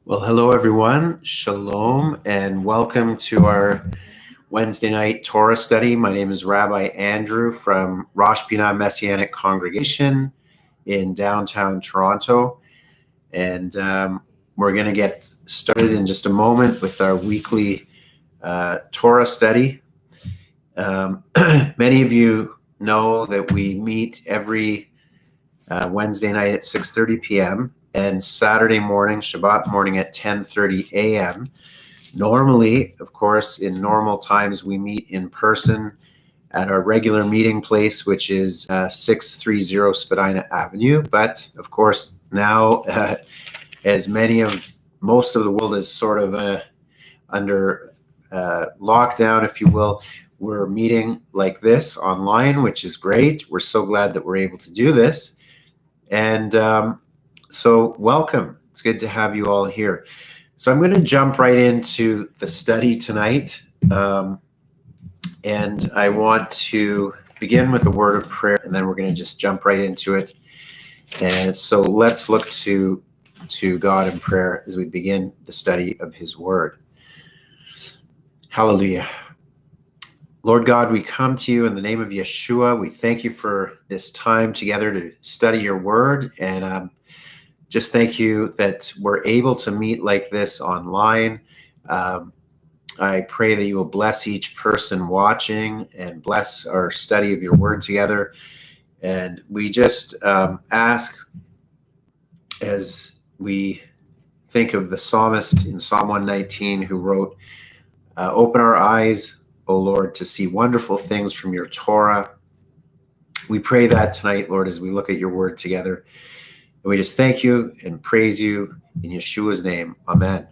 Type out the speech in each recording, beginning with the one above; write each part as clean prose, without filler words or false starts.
Well, hello everyone. Shalom and welcome to our Wednesday night Torah study. My name is Rabbi Andrew from Rosh Pinah Messianic Congregation in downtown Toronto. And we're going to get started in just a moment with our weekly Torah study. Many of you know that we meet every Wednesday night at 6:30 p.m. and Saturday morning, Shabbat morning at 10:30 a.m. Normally, of course, in normal times, we meet in person at our regular meeting place, which is 630 Spadina Avenue. But of course, now, as most of the world is sort of under lockdown, if you will, we're meeting like this online, which is great. We're so glad that we're able to do this. And so welcome. It's good to have you all here. So I'm going to jump right into the study tonight. And I want to begin with a word of prayer, and then we're going to just jump right into it. And so let's look to God in prayer as we begin the study of his word. Hallelujah. Lord God, we come to you in the name of Yeshua. We thank you for this time together to study your word. And just thank you that we're able to meet like this online. I pray that you will bless each person watching and bless our study of your word together. And we just ask, as we think of the psalmist in Psalm 119 who wrote, open our eyes, O Lord, to see wonderful things from your Torah. We pray that tonight, Lord, as we look at your word together. And we just thank you and praise you in Yeshua's name. Amen.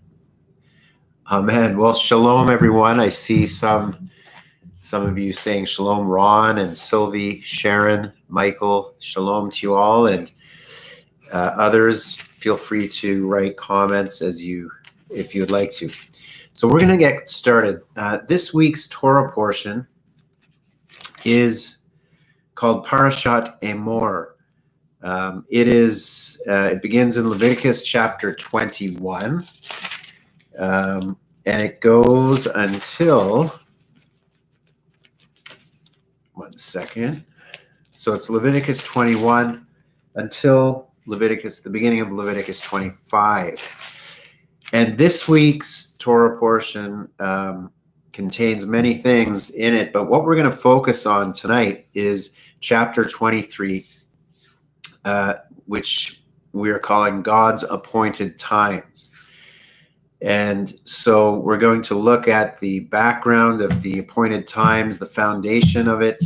Amen. Well, shalom, everyone. I see some of you saying shalom, Ron and Sylvie, Sharon, Michael. Shalom to you all. And others, feel free to write comments if you'd like to. So we're going to get started. This week's Torah portion is called Parashat Emor. It begins in Leviticus chapter 21, and it goes until, one second. So it's Leviticus 21 until the beginning of Leviticus 25. And this week's Torah portion contains many things in it, but what we're going to focus on tonight is chapter 23, which we are calling God's appointed times. And so we're going to look at the background of the appointed times, the foundation of it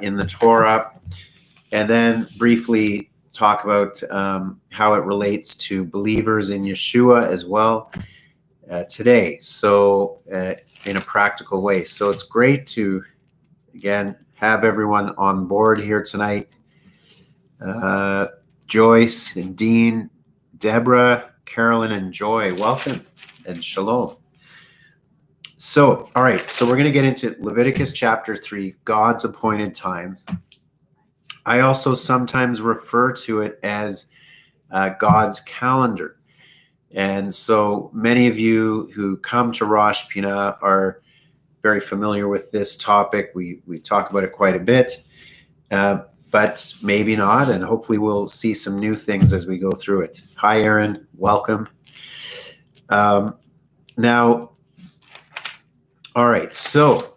in the Torah, and then briefly talk about how it relates to believers in Yeshua as well today, so in a practical way. So it's great to, again, have everyone on board here tonight. Joyce and Dean, Deborah, Carolyn, and Joy, welcome and shalom. So, all right, so we're going to get into Leviticus chapter 3, God's appointed times. I also sometimes refer to it as God's calendar. And so many of you who come to Rosh Pinah are very familiar with this topic. We talk about it quite a bit, but maybe not. And hopefully we'll see some new things as we go through it. Hi, Aaron. Welcome. Now, all right. So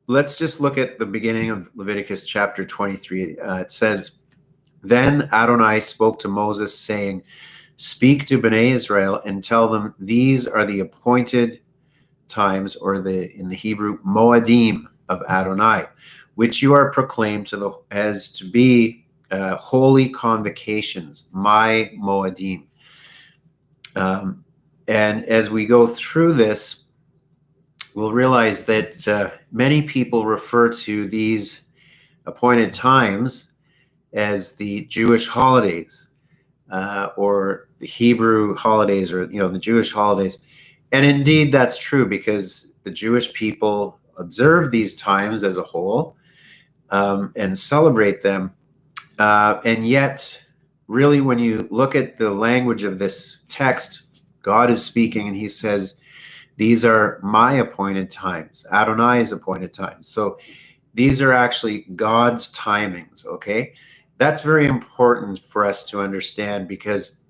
let's just look at the beginning of Leviticus chapter 23. It says, Then Adonai spoke to Moses, saying, Speak to Bnei Israel and tell them these are the appointed times, or in the Hebrew, Moadim of Adonai, which you are proclaimed as to be holy convocations, my Moadim. And as we go through this, we'll realize that many people refer to these appointed times as the Jewish holidays, or the Hebrew holidays, or the Jewish holidays. And indeed, that's true, because the Jewish people observe these times as a whole and celebrate them. And yet, really, when you look at the language of this text, God is speaking and he says, these are my appointed times, Adonai's appointed times. So these are actually God's timings, okay? That's very important for us to understand, because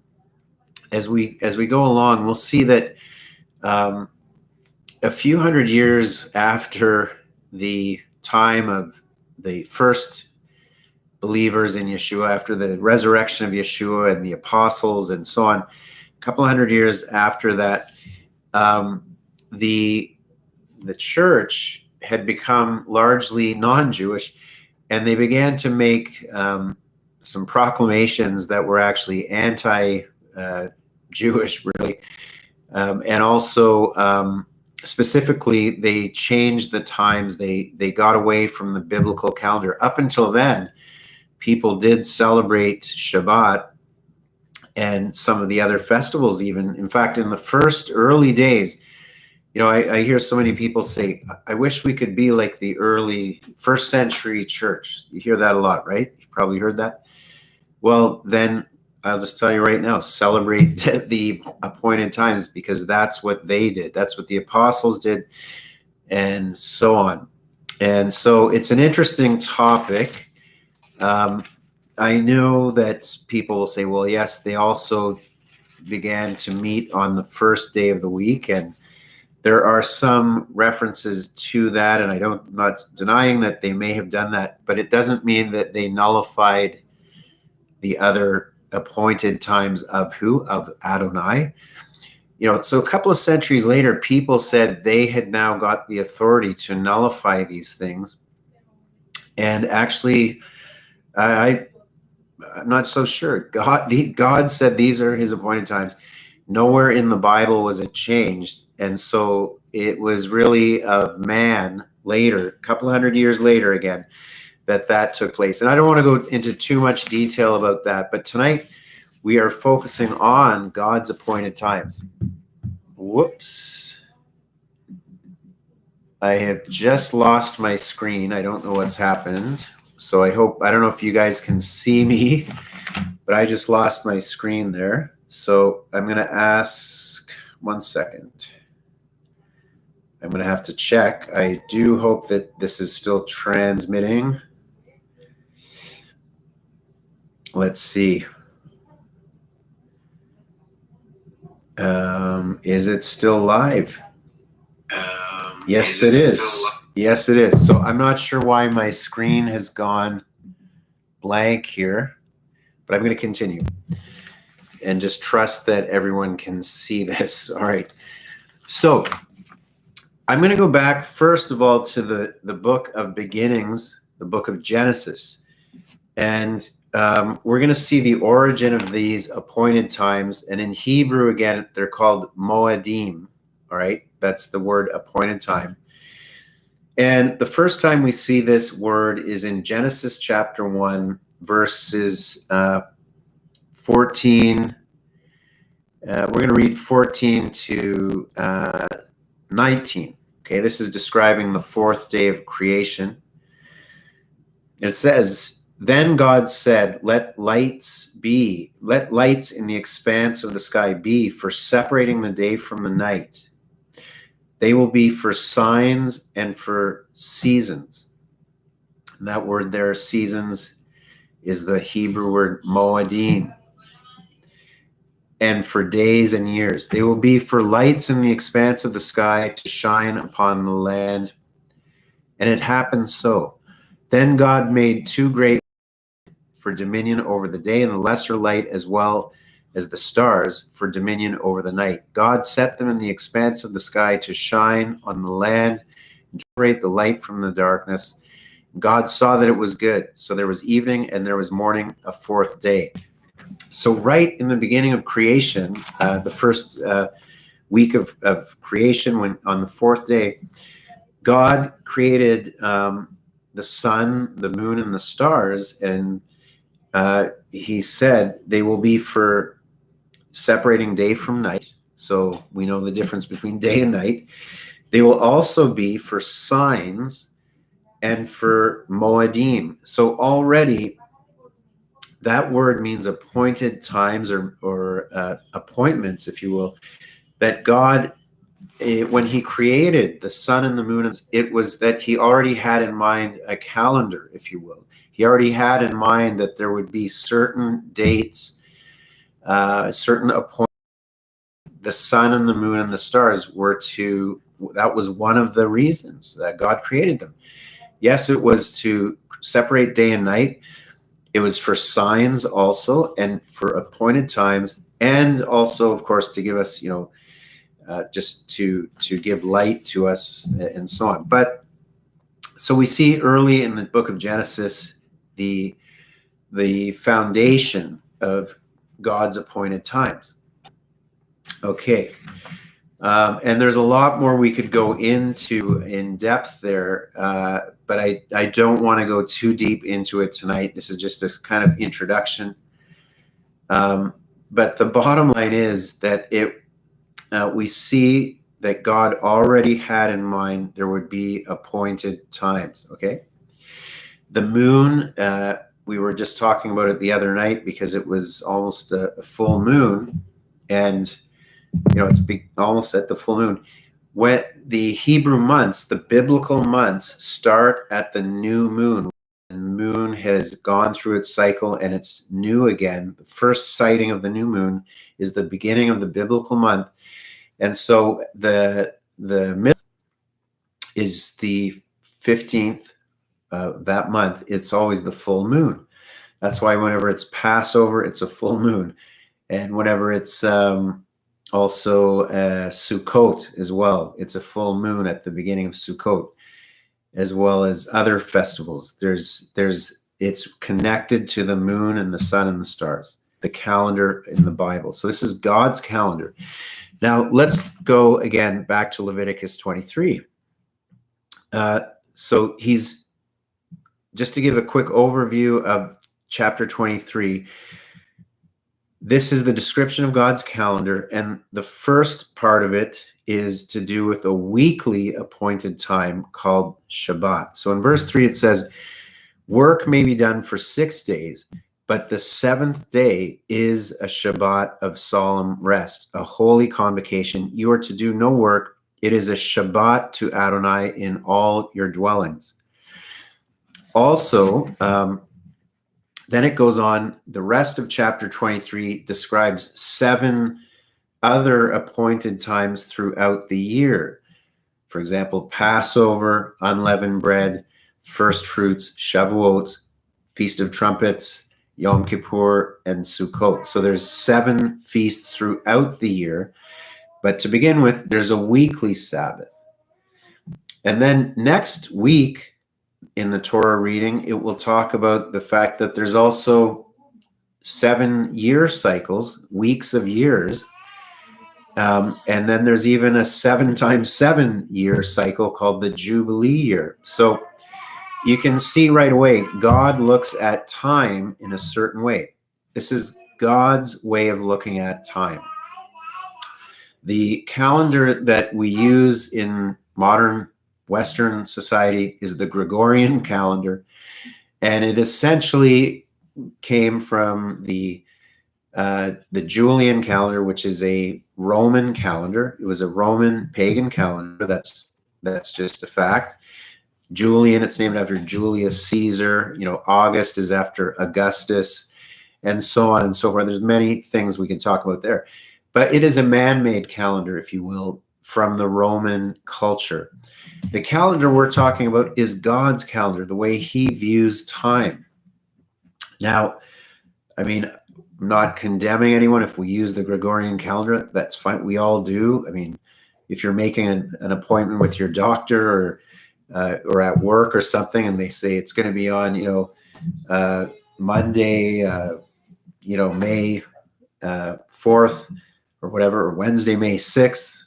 as we go along, we'll see that a few hundred years after the time of the first believers in Yeshua, after the resurrection of Yeshua and the apostles and so on, a couple hundred years after that, the church had become largely non-Jewish, and they began to make some proclamations that were actually anti-Jewish, really, and also specifically they changed the times. They got away from the biblical calendar. Up until then, people did celebrate Shabbat and some of the other festivals even. In fact, in the first early days, I hear so many people say, I wish we could be like the early first century church. You hear that a lot, right? You've probably heard that. Well, then I'll just tell you right now, celebrate the appointed times, because that's what they did. That's what the apostles did, and so on. And so it's an interesting topic. I know that people will say, well, yes, they also began to meet on the first day of the week, and there are some references to that, and I'm not denying that they may have done that, but it doesn't mean that they nullified the other appointed times of who? Of Adonai. So a couple of centuries later, people said they had now got the authority to nullify these things. And actually, I'm not so sure. God said these are his appointed times. Nowhere in the Bible was it changed. And so it was really of man later, a couple of hundred years later again, that took place. And I don't want to go into too much detail about that, but tonight we are focusing on God's appointed times. Whoops. I have just lost my screen. I don't know what's happened. So I don't know if you guys can see me, but I just lost my screen there. So I'm going to ask, 1 second. I'm going to have to check. I do hope that this is still transmitting. Let's see. Is it still live? Yes, it is. Yes, it is. So I'm not sure why my screen has gone blank here, but I'm going to continue and just trust that everyone can see this. All right. So I'm going to go back, first of all, to the book of beginnings, the book of Genesis. And we're going to see the origin of these appointed times. And in Hebrew, again, they're called moedim. All right. That's the word appointed time. And the first time we see this word is in Genesis chapter 1, verses 14. We're going to read 14 to 19. Okay, this is describing the fourth day of creation. And it says, then God said, let lights in the expanse of the sky be for separating the day from the night. They will be for signs and for seasons. And that word there, seasons, is the Hebrew word moedim. And for days and years. They will be for lights in the expanse of the sky to shine upon the land. And it happened so. Then God made two great for dominion over the day, and the lesser light as well as the stars for dominion over the night. God set them in the expanse of the sky to shine on the land and separate the light from the darkness. God saw that it was good. So there was evening and there was morning, a fourth day. So right in the beginning of creation, the first week of creation, when on the fourth day, God created the sun, the moon, and the stars, and he said they will be for separating day from night. So we know the difference between day and night. They will also be for signs and for moedim. So already that word means appointed times or appointments, if you will. that God, when he created the sun and the moon, it was that he already had in mind a calendar, if you will. He already had in mind that there would be certain dates, certain appointments. The sun and the moon and the stars that was one of the reasons that God created them. Yes, it was to separate day and night. It was for signs also, and for appointed times, and also, of course, to give us, just to give light to us and so on. But so we see early in the book of Genesis the foundation of God's appointed times. Okay. And there's a lot more we could go into in depth there, but I don't want to go too deep into it tonight. This is just a kind of introduction. But the bottom line is that we see that God already had in mind there would be appointed times, okay? The moon, we were just talking about it the other night because it was almost a full moon, and it's almost at the full moon. When the Hebrew months, the biblical months, start at the new moon. The moon has gone through its cycle and it's new again. The first sighting of the new moon is the beginning of the biblical month. And so the myth is the 15th that month. It's always the full moon. That's why whenever it's Passover, it's a full moon. And whenever it's also Sukkot as well, it's a full moon at the beginning of Sukkot, as well as other festivals. It's connected to the moon and the sun and the stars, the calendar in the Bible. So this is God's calendar. Now let's go again back to Leviticus 23. So he's, just to give a quick overview of chapter 23, this is the description of God's calendar, and the first part of it is to do with a weekly appointed time called Shabbat. So in verse 3 it says, work may be done for 6 days, but the seventh day is a Shabbat of solemn rest, a holy convocation. You are to do no work. It is a Shabbat to Adonai in all your dwellings. Also, then it goes on, the rest of chapter 23 describes 7 other appointed times throughout the year. For example, Passover, unleavened bread, first fruits, Shavuot, Feast of Trumpets, Yom Kippur, and Sukkot. So there's 7 feasts throughout the year. But to begin with, there's a weekly Sabbath. And then next week, in the Torah reading, it will talk about the fact that there's also 7 year cycles, weeks of years. And then there's even a 7 times 7 year cycle called the Jubilee year. So you can see right away, God looks at time in a certain way. This is God's way of looking at time. The calendar that we use in modern Western society is the Gregorian calendar, and it essentially came from the Julian calendar, which is a Roman calendar. It was a Roman pagan calendar. That's just a fact. Julian, it's named after Julius Caesar. August is after Augustus, and so on and so forth. There's many things we can talk about there, but it is a man-made calendar, if you will, from the Roman culture. The calendar we're talking about is God's calendar, the way he views time. Now, I'm not condemning anyone if we use the Gregorian calendar. That's fine. We all do. If you're making an appointment with your doctor or at work or something, and they say it's going to be on, Monday, May 4th or whatever, or Wednesday, May 6th,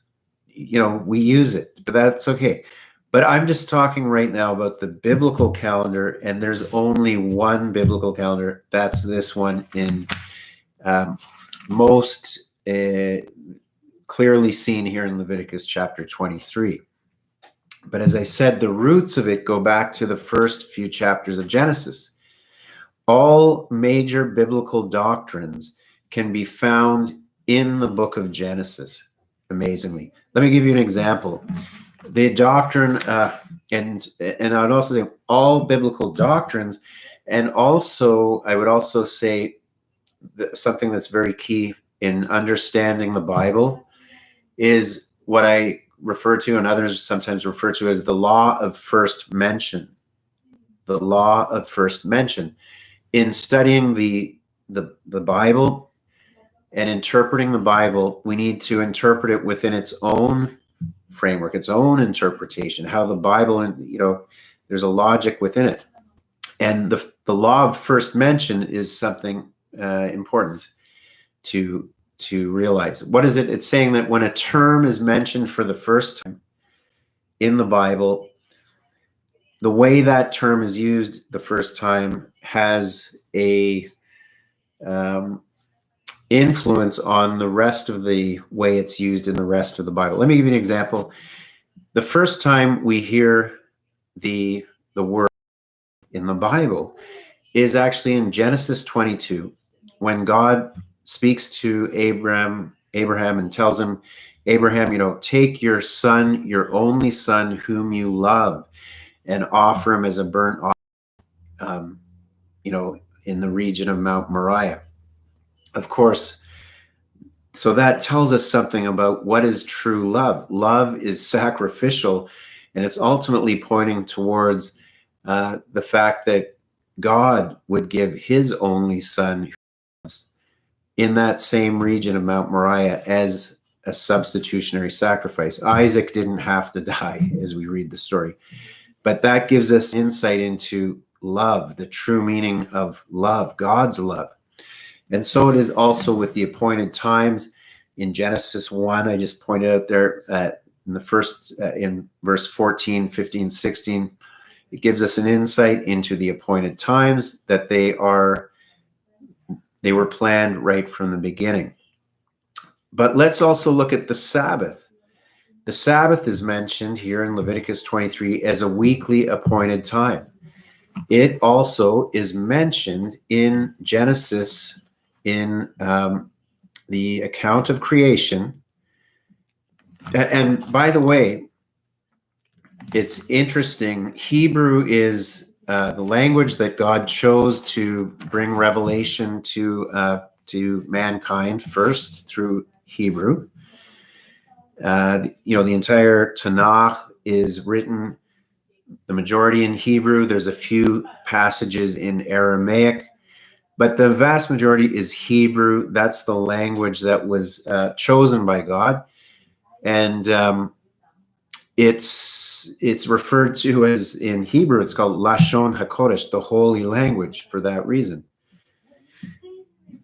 we use it, but that's okay. But I'm just talking right now about the biblical calendar, and there's only one biblical calendar. That's this one in most clearly seen here in Leviticus chapter 23. But as I said, the roots of it go back to the first few chapters of Genesis. All major biblical doctrines can be found in the book of Genesis. amazingly. Let me give you an example. The doctrine, and I'd also say all biblical doctrines, and also I would also say something that's very key in understanding the Bible is what I refer to, and others sometimes refer to, as the law of first mention. The law of first mention. In studying the Bible and interpreting the Bible, we need to interpret it within its own framework, its own interpretation, how the Bible, and there's a logic within it. And the law of first mention is something important to realize. What is it? It's saying that when a term is mentioned for the first time in the Bible, the way that term is used the first time has a influence on the rest of the way it's used in the rest of the Bible. Let me give you an example. The first time we hear the word in the Bible is actually in Genesis 22, when God speaks to Abraham and tells him, Abraham, take your son, your only son whom you love, and offer him as a burnt offering, in the region of Mount Moriah. Of course, so that tells us something about what is true love. Love is sacrificial, and it's ultimately pointing towards the fact that God would give his only son in that same region of Mount Moriah as a substitutionary sacrifice. Isaac didn't have to die, as we read the story. But that gives us insight into love, the true meaning of love, God's love. And so it is also with the appointed times in Genesis 1. I just pointed out there in the first, in verse 14, 15, 16, it gives us an insight into the appointed times, that they were planned right from the beginning. But let's also look at the Sabbath. The Sabbath is mentioned here in Leviticus 23 as a weekly appointed time. It also is mentioned in Genesis in the account of creation. And by the way, it's interesting. Hebrew is the language that God chose to bring revelation to mankind first through Hebrew. The entire Tanakh is written, the majority in Hebrew. There's a few passages in Aramaic, but the vast majority is Hebrew. That's the language that was chosen by God, and it's referred to as, in Hebrew, it's called Lashon HaKodesh, the holy language, for that reason.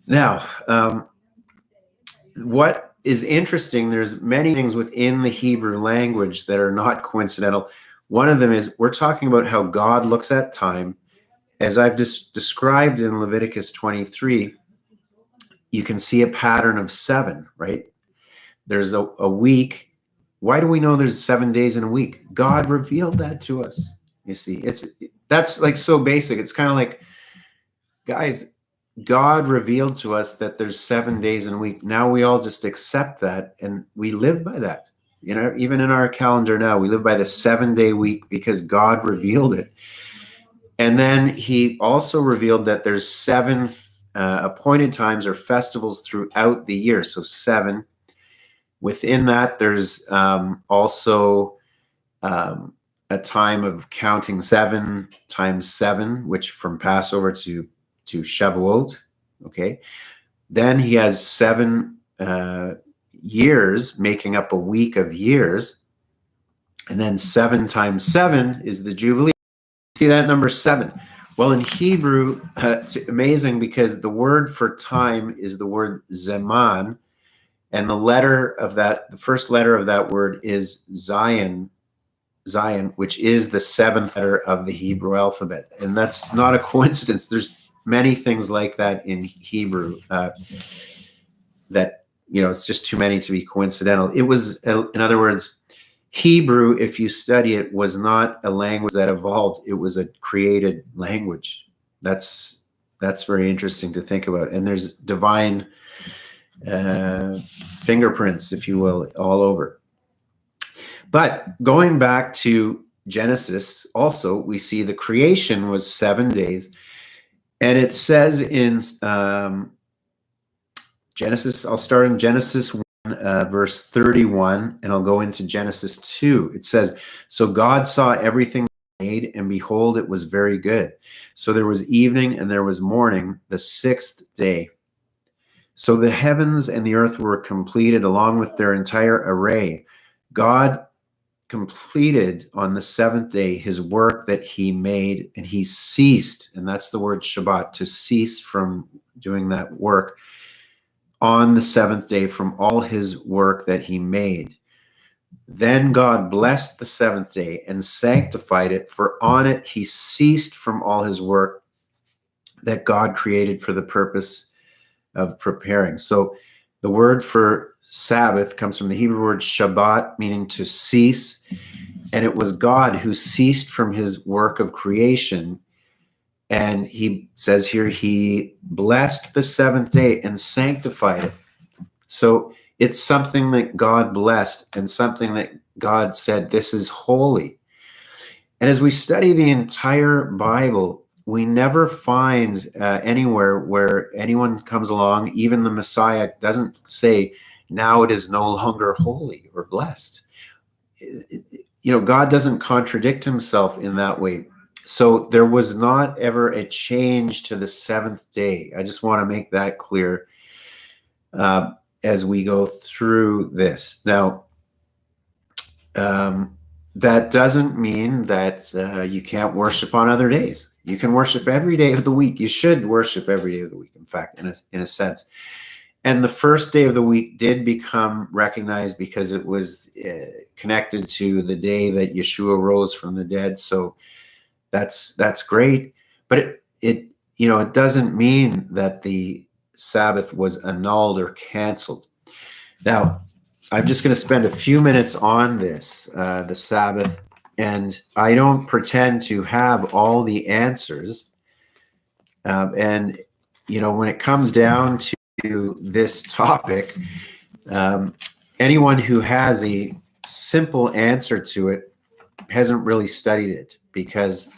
Now, what is interesting, there's many things within the Hebrew language that are not coincidental. One of them is, we're talking about how God looks at time. As I've just described in Leviticus 23, you can see a pattern of 7, right? There's a week. Why do we know there's 7 days in a week? God revealed that to us. You see, that's like so basic. It's kind of like, guys, God revealed to us that there's 7 days in a week. Now we all just accept that and we live by that. Even in our calendar now, we live by the 7-day week because God revealed it. And then he also revealed that there's 7 appointed times or festivals throughout the year. So 7. Within that, there's also a time of counting 7 times 7, which from Passover to Shavuot. Okay. Then he has 7 years, making up a week of years. And then 7 times 7 is the Jubilee. See that number 7? Well, in Hebrew, it's amazing because the word for time is the word zeman, and the first letter of that word is Zion, which is the 7th letter of the Hebrew alphabet. And that's not a coincidence. There's many things like that in Hebrew that, it's just too many to be coincidental. It was, in other words, Hebrew, if you study it, was not a language that evolved. It was a created language. That's very interesting to think about. And there's divine fingerprints, if you will, all over. But going back to Genesis, also, we see the creation was 7 days. And it says in Genesis, I'll start in Genesis 1, verse 31, and I'll go into Genesis 2. It says, so God saw everything made, and behold, it was very good. So there was evening and there was morning, the 6th day. So the heavens and the earth were completed along with their entire array. God completed on the 7th day his work that he made, and he ceased, and that's the word Shabbat, to cease from doing that work on the 7th day from all his work that he made. Then God blessed the 7th day and sanctified it, for on it he ceased from all his work that God created for the purpose of preparing. So the word for Sabbath comes from the Hebrew word Shabbat, meaning to cease. And it was God who ceased from his work of creation. And he says here, he blessed the 7th day and sanctified it. So it's something that God blessed and something that God said, this is holy. And as we study the entire Bible, we never find anywhere where anyone comes along, even the Messiah doesn't say, now it is no longer holy or blessed. God doesn't contradict himself in that way. So there was not ever a change to the 7th day. I just want to make that clear as we go through this. Now, that doesn't mean that you can't worship on other days. You can worship every day of the week. You should worship every day of the week, in fact, in a sense. And the first day of the week did become recognized because it was connected to the day that Yeshua rose from the dead. So that's great. But it doesn't mean that the Sabbath was annulled or canceled. Now, I'm just going to spend a few minutes on this, the Sabbath, and I don't pretend to have all the answers. And when it comes down to this topic, anyone who has a simple answer to it hasn't really studied it, because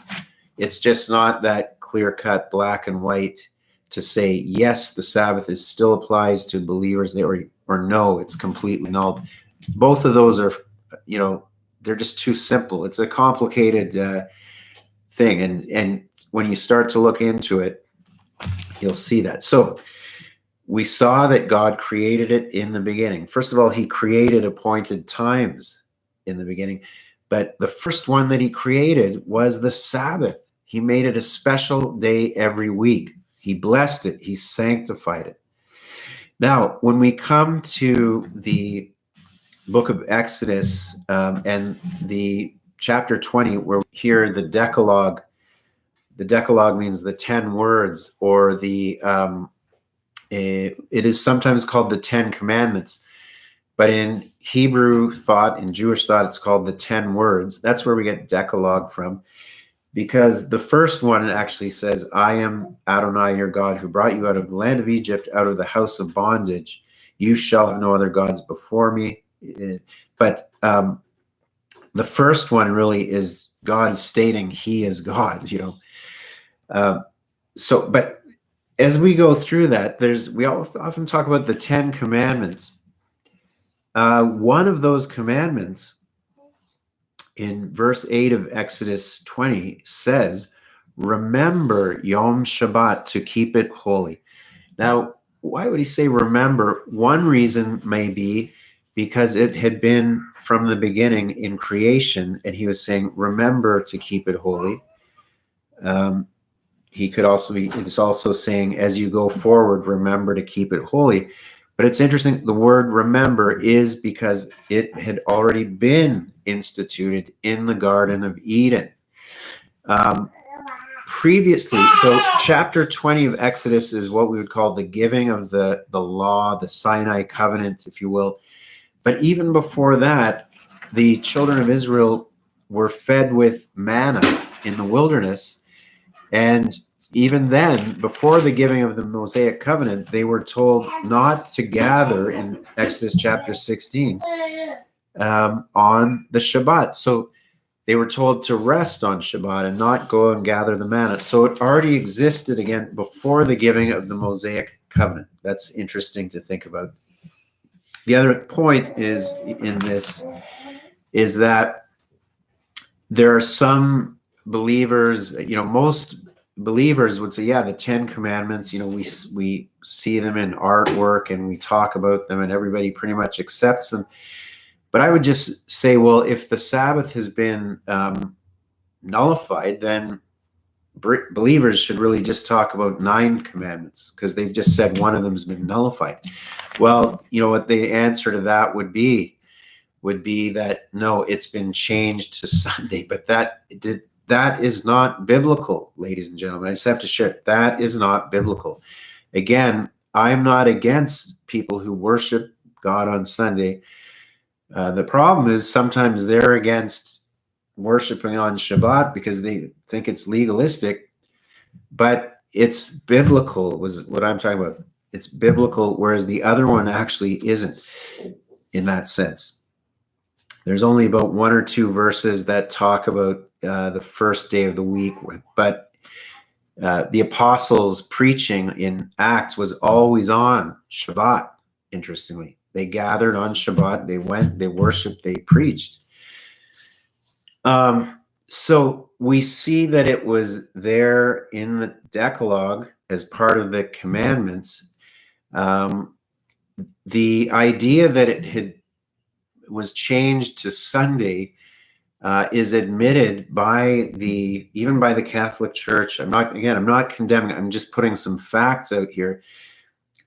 it's just not that clear-cut black and white to say, yes, the Sabbath still applies to believers, or no, it's completely null. Both of those are, they're just too simple. It's a complicated thing. And when you start to look into it, you'll see that. So we saw that God created it in the beginning. First of all, he created appointed times in the beginning. But the first one that he created was the Sabbath. He made it a special day every week. He blessed it. He sanctified it. Now, when we come to the book of Exodus and the chapter 20, where we hear the Decalogue means the 10 words, or it is sometimes called the 10 Commandments. But in Hebrew thought, in Jewish thought, it's called the 10 words. That's where we get Decalogue from. Because the first one actually says, I am Adonai, your God, who brought you out of the land of Egypt, out of the house of bondage. You shall have no other gods before me. But the first one really is God stating he is God, but as we go through that, we often talk about the 10 Commandments. One of those commandments in verse 8 of Exodus 20 says, remember Yom Shabbat, to keep it holy. Now, why would he say remember? One reason may be because it had been from the beginning in creation, and he was saying, remember to keep it holy. It's also saying, as you go forward, remember to keep it holy. But it's interesting, the word remember is because it had already been instituted in the Garden of Eden. Previously, so chapter 20 of Exodus is what we would call the giving of the law, the Sinai covenant, if you will. But even before that, the children of Israel were fed with manna in the wilderness. And even then, before the giving of the Mosaic covenant, they were told not to gather in Exodus chapter 16 on the Shabbat. So they were told to rest on Shabbat and not go and gather the manna. So it already existed again before the giving of the Mosaic covenant. That's interesting to think about. The other point is in this is that there are some believers, most believers would say, yeah, the 10 commandments, we see them in artwork and we talk about them and everybody pretty much accepts them. But I would just say, well, if the Sabbath has been nullified, then believers should really just talk about 9 commandments because they've just said one of them has been nullified. Well, what the answer to that would be that no, it's been changed to Sunday, but that is not biblical, ladies and gentlemen. I just have to share it. That is not biblical. Again, I'm not against people who worship God on Sunday. The problem is sometimes they're against worshiping on Shabbat because they think it's legalistic, but it's biblical was what I'm talking about. It's biblical, whereas the other one actually isn't in that sense. There's only about 1 or 2 verses that talk about the first day of the week, but the apostles' preaching in Acts was always on Shabbat, interestingly. They gathered on Shabbat, they went, they worshiped, they preached. So we see that it was there in the Decalogue as part of the commandments. The idea that it was changed to Sunday is admitted even by the Catholic Church. I'm not condemning, I'm just putting some facts out here.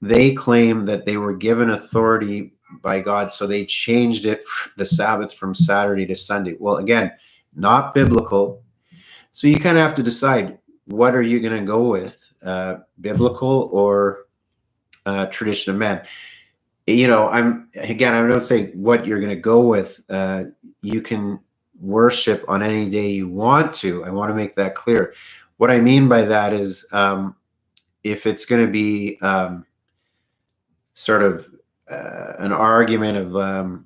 They claim that they were given authority by God, so they changed it, the Sabbath, from Saturday to Sunday. Well, again, not biblical. So you kind of have to decide, what are you going to go with, biblical or tradition of man? I don't say what you're going to go with. You can worship on any day you want to. I want to make that clear. What I mean by that is if it's going to be sort of an argument of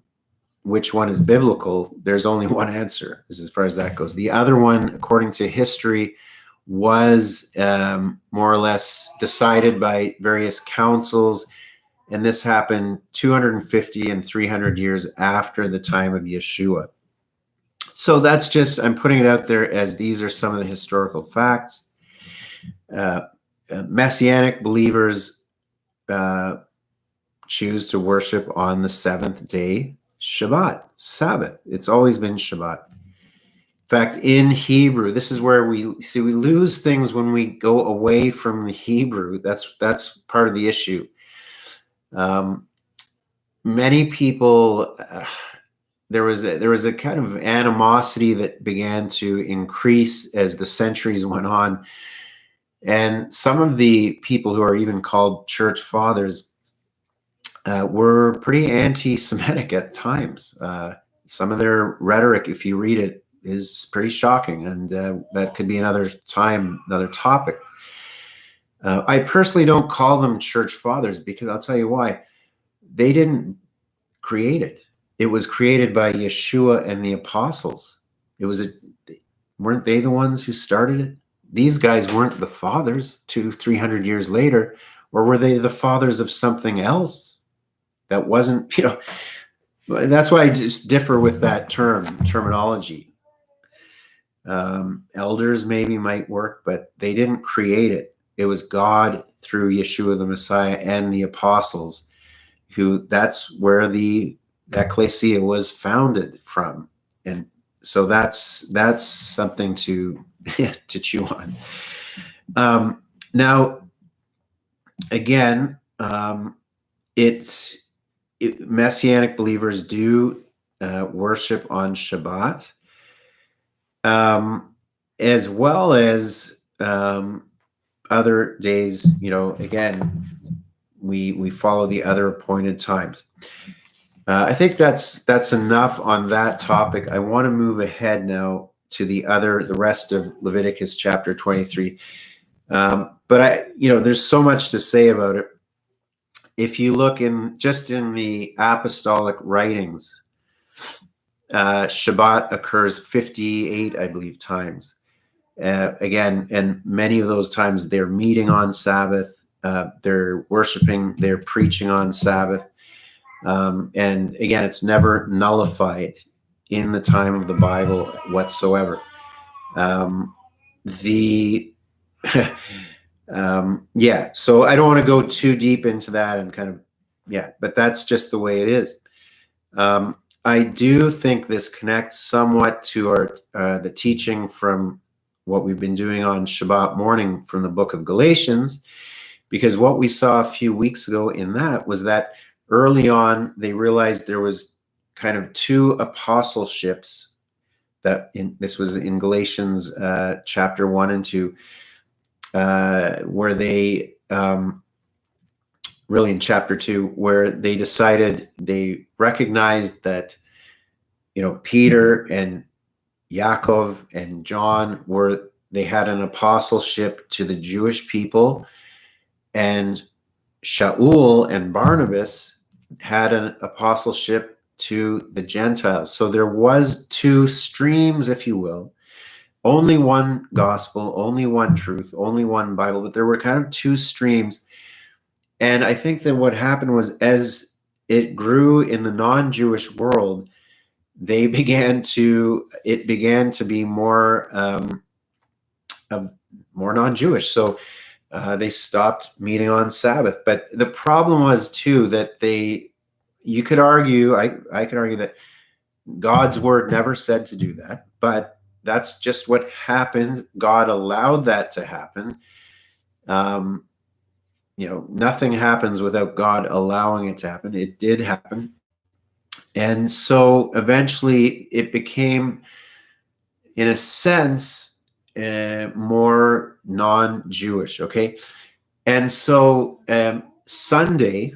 which one is biblical, there's only one answer as far as that goes. The other one, according to history, was more or less decided by various councils, and this happened 250 and 300 years after the time of Yeshua. So that's just, I'm putting it out there as these are some of the historical facts. Messianic believers choose to worship on the 7th day, Shabbat, Sabbath. It's always been Shabbat. In fact, in Hebrew, this is where we lose things when we go away from the Hebrew. That's part of the issue. Many people, there was a kind of animosity that began to increase as the centuries went on. And some of the people who are even called church fathers were pretty anti-Semitic at times. Some of their rhetoric, if you read it, is pretty shocking, and that could be another time, another topic. I personally don't call them church fathers because I'll tell you why. They didn't create it. It was created by Yeshua and the apostles. Weren't they the ones who started it? These guys weren't the fathers 200-300 years later, or were they the fathers of something else that wasn't, that's why I just differ with that terminology. Elders maybe might work, but they didn't create it. It was God through Yeshua the Messiah and the apostles, that's where the ecclesia was founded from. And so that's something to chew on. Now, again, Messianic believers do worship on Shabbat, as well as other days. Again, we follow the other appointed times. I think that's enough on that topic. I want to move ahead now to the rest of Leviticus chapter 23. But there's so much to say about it. If you look in the apostolic writings, Shabbat occurs 58, I believe, times. Again, and many of those times they're meeting on Sabbath, they're worshiping, they're preaching on Sabbath. And again, it's never nullified in the time of the Bible whatsoever. So I don't want to go too deep into that and but that's just the way it is. I do think this connects somewhat to the teaching from what we've been doing on Shabbat morning from the book of Galatians, because what we saw a few weeks ago in that was that early on they realized there was kind of two apostleships. This was in Galatians chapter 1 and 2, where they really in chapter 2, where they recognized that Peter and Yaakov and John they had an apostleship to the Jewish people, and Shaul and Barnabas had an apostleship to the Gentiles. So there was two streams, if you will, only one gospel, only one truth, only one Bible, but there were kind of two streams. And I think that what happened was, as it grew in the non-Jewish world, it began to be more non-Jewish. So they stopped meeting on Sabbath. But the problem was too that you could argue, I could argue that God's word never said to do that, but that's just what happened. God allowed that to happen. Nothing happens without God allowing it to happen. It did happen. And so eventually it became, in a sense, more non-Jewish, okay? And so Sunday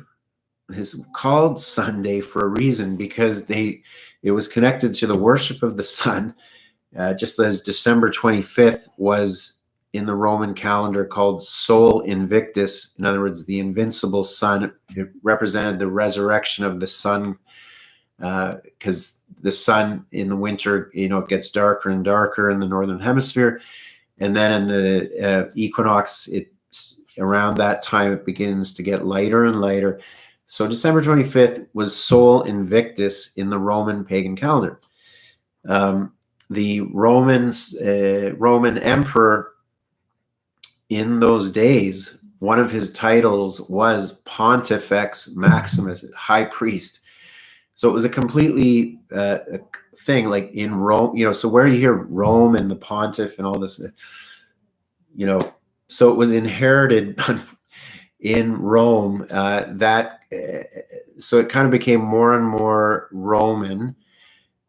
is called Sunday for a reason, because it was connected to the worship of the sun, just as December 25th was in the Roman calendar called Sol Invictus. In other words, the invincible sun. It represented the resurrection of the sun, because the sun in the winter, it gets darker and darker in the northern hemisphere, and then in the equinox, around that time it begins to get lighter and lighter. So December 25th was Sol Invictus in the Roman pagan calendar. The Roman emperor in those days, one of his titles was Pontifex Maximus, high priest. So it was a completely thing, like in Rome, so where you hear Rome and the pontiff and all this, so it was inherited in Rome, so it kind of became more and more Roman.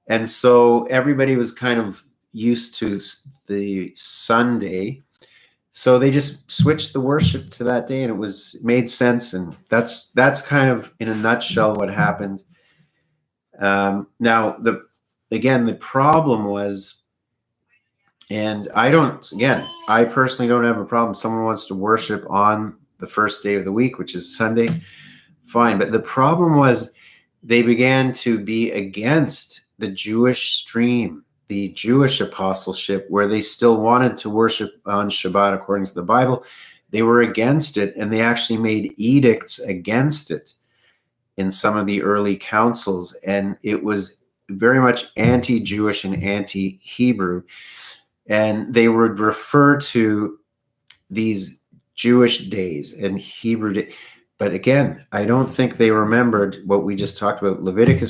And so everybody was kind of used to the Sunday. So they just switched the worship to that day, and it made sense. And that's kind of in a nutshell what happened. Now, the problem was, and I personally don't have a problem. Someone wants to worship on the first day of the week, which is Sunday, fine. But the problem was they began to be against the Jewish stream, the Jewish apostleship, where they still wanted to worship on Shabbat according to the Bible. They were against it, and they actually made edicts against it in some of the early councils, and it was very much anti-Jewish and anti-Hebrew. And they would refer to these Jewish days and Hebrew days. But again, I don't think they remembered what we just talked about. Leviticus